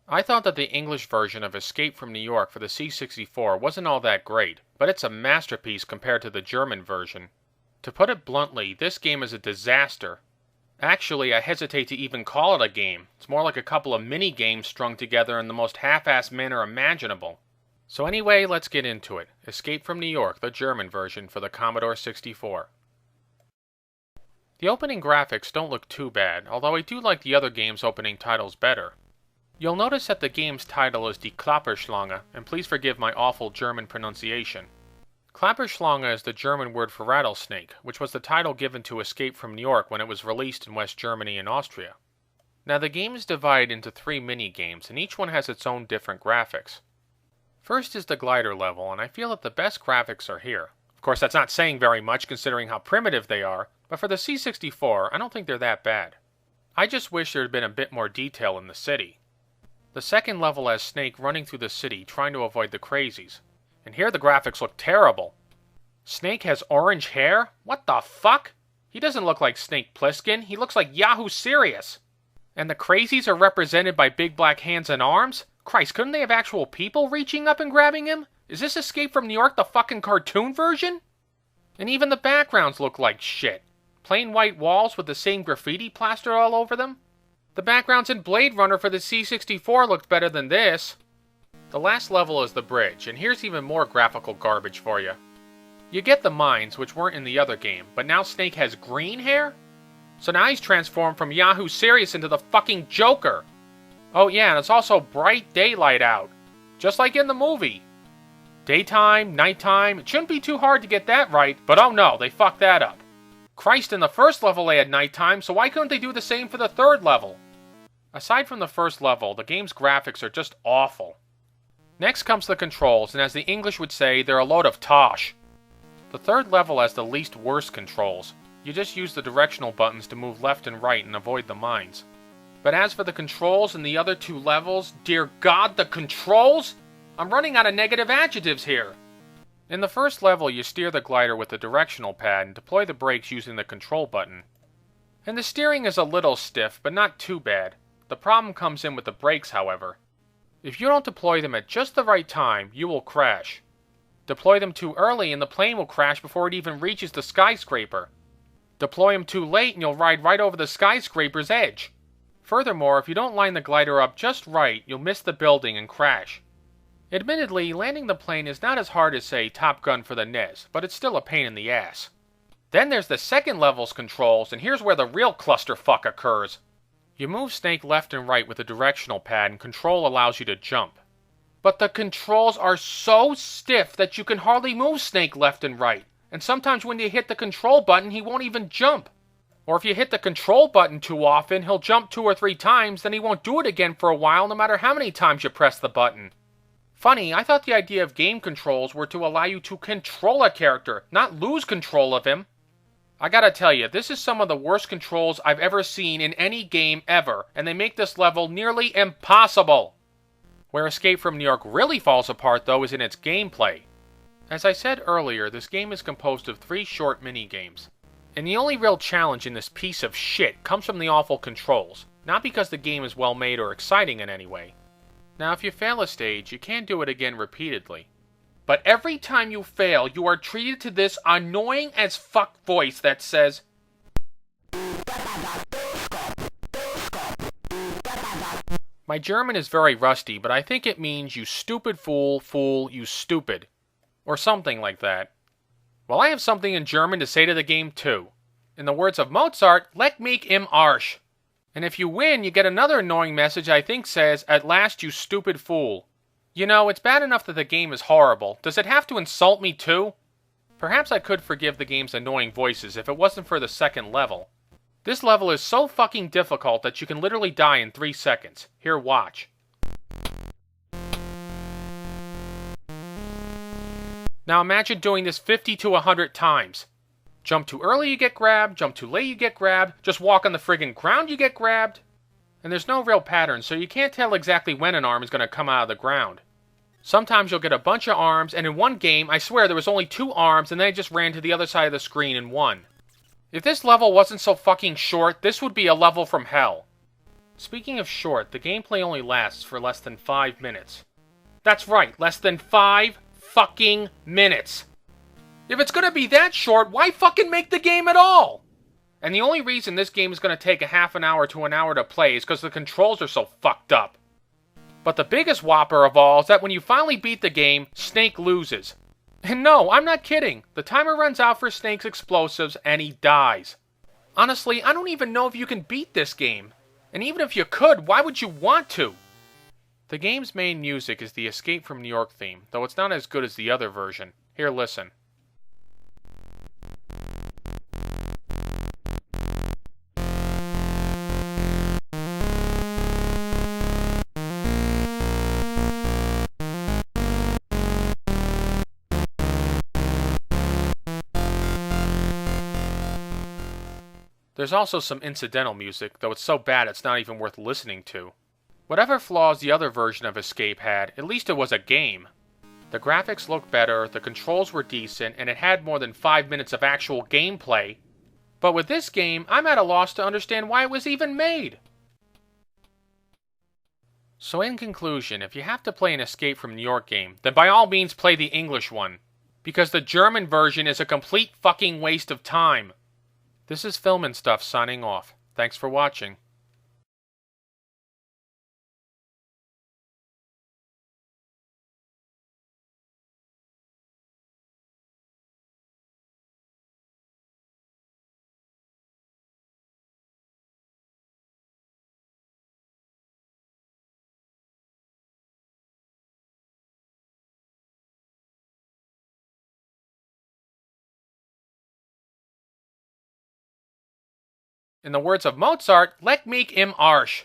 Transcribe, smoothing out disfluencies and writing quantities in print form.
I thought that the English version of Escape from New York for the C64 wasn't all that great, but it's a masterpiece compared to the German version. To put it bluntly, this game is a disaster. Actually, I hesitate to even call it a game. It's more like a couple of mini-games strung together in the most half-assed manner imaginable. So anyway, let's get into it. Escape from New York, the German version for the Commodore 64. The opening graphics don't look too bad, although I do like the other game's opening titles better. You'll notice that the game's title is Die Klapperschlange, and please forgive my awful German pronunciation. Klapperschlange is the German word for rattlesnake, which was the title given to Escape from New York when it was released in West Germany and Austria. Now the game is divided into 3 mini-games, and each one has its own different graphics. First is the glider level, and I feel that the best graphics are here. Of course, that's not saying very much considering how primitive they are, but for the C64, I don't think they're that bad. I just wish there had been a bit more detail in the city. The second level has Snake running through the city trying to avoid the crazies. And here the graphics look terrible. Snake has orange hair? What the fuck? He doesn't look like Snake Plissken, he looks like Yahoo Serious. And the crazies are represented by big black hands and arms? Christ, couldn't they have actual people reaching up and grabbing him? Is this Escape from New York the fucking cartoon version? And even the backgrounds look like shit. Plain white walls with the same graffiti plastered all over them? The backgrounds in Blade Runner for the C64 looked better than this. The last level is the bridge, and here's even more graphical garbage for you. You get the mines, which weren't in the other game, but now Snake has green hair? So now he's transformed from Yahoo Serious into the fucking Joker. Oh yeah, and it's also bright daylight out, just like in the movie. Daytime, nighttime, it shouldn't be too hard to get that right, but oh no, they fucked that up. Christ, in the first level they had nighttime, so why couldn't they do the same for the third level? Aside from the first level, the game's graphics are just awful. Next comes the controls, and as the English would say, they're a load of tosh. The third level has the least worst controls. You just use the directional buttons to move left and right and avoid the mines. But as for the controls in the other 2 levels, dear God, the controls? I'm running out of negative adjectives here. In the first level, you steer the glider with the directional pad and deploy the brakes using the control button. And the steering is a little stiff, but not too bad. The problem comes in with the brakes, however. If you don't deploy them at just the right time, you will crash. Deploy them too early and the plane will crash before it even reaches the skyscraper. Deploy them too late and you'll ride right over the skyscraper's edge. Furthermore, if you don't line the glider up just right, you'll miss the building and crash. Admittedly, landing the plane is not as hard as, say, Top Gun for the NES, but it's still a pain in the ass. Then there's the second level's controls, and here's where the real clusterfuck occurs. You move Snake left and right with the directional pad, and control allows you to jump. But the controls are so stiff that you can hardly move Snake left and right, and sometimes when you hit the control button, he won't even jump. Or if you hit the control button too often, he'll jump 2 or 3 times, then he won't do it again for a while no matter how many times you press the button. Funny, I thought the idea of game controls were to allow you to control a character, not lose control of him. I gotta tell you, this is some of the worst controls I've ever seen in any game ever, and they make this level nearly impossible. Where Escape from New York really falls apart, though, is in its gameplay. As I said earlier, this game is composed of 3 short mini-games. And the only real challenge in this piece of shit comes from the awful controls, not because the game is well made or exciting in any way. Now, if you fail a stage, you can't do it again repeatedly. But every time you fail, you are treated to this annoying as fuck voice that says, my German is very rusty, but I think it means you stupid fool, fool, you stupid. Or something like that. Well, I have something in German to say to the game too. In the words of Mozart, leck mich im Arsch. And if you win, you get another annoying message I think says, at last you stupid fool. You know, it's bad enough that the game is horrible. Does it have to insult me too? Perhaps I could forgive the game's annoying voices if it wasn't for the second level. This level is so fucking difficult that you can literally die in 3 seconds. Here, watch. Now imagine doing this 50 to 100 times. Jump too early, you get grabbed. Jump too late, you get grabbed. Just walk on the friggin' ground, you get grabbed. And there's no real pattern, so you can't tell exactly when an arm is going to come out of the ground. Sometimes you'll get a bunch of arms, and in one game, I swear there was only 2 arms, and then I just ran to the other side of the screen and won. If this level wasn't so fucking short, this would be a level from hell. Speaking of short, the gameplay only lasts for less than 5 minutes. That's right, less than 5 fucking minutes! If it's gonna be that short, why fucking make the game at all? And the only reason this game is gonna take a half an hour to an hour to play is because the controls are so fucked up. But the biggest whopper of all is that when you finally beat the game, Snake loses. And no, I'm not kidding. The timer runs out for Snake's explosives and he dies. Honestly, I don't even know if you can beat this game. And even if you could, why would you want to? The game's main music is the Escape from New York theme, though it's not as good as the other version. Here, listen. There's also some incidental music, though it's so bad it's not even worth listening to. Whatever flaws the other version of Escape had, at least it was a game. The graphics looked better, the controls were decent, and it had more than 5 minutes of actual gameplay. But with this game, I'm at a loss to understand why it was even made. So in conclusion, if you have to play an Escape from New York game, then by all means play the English one. Because the German version is a complete fucking waste of time. This is Film and Stuff signing off. Thanks for watching. In the words of Mozart, leck mich im Arsch.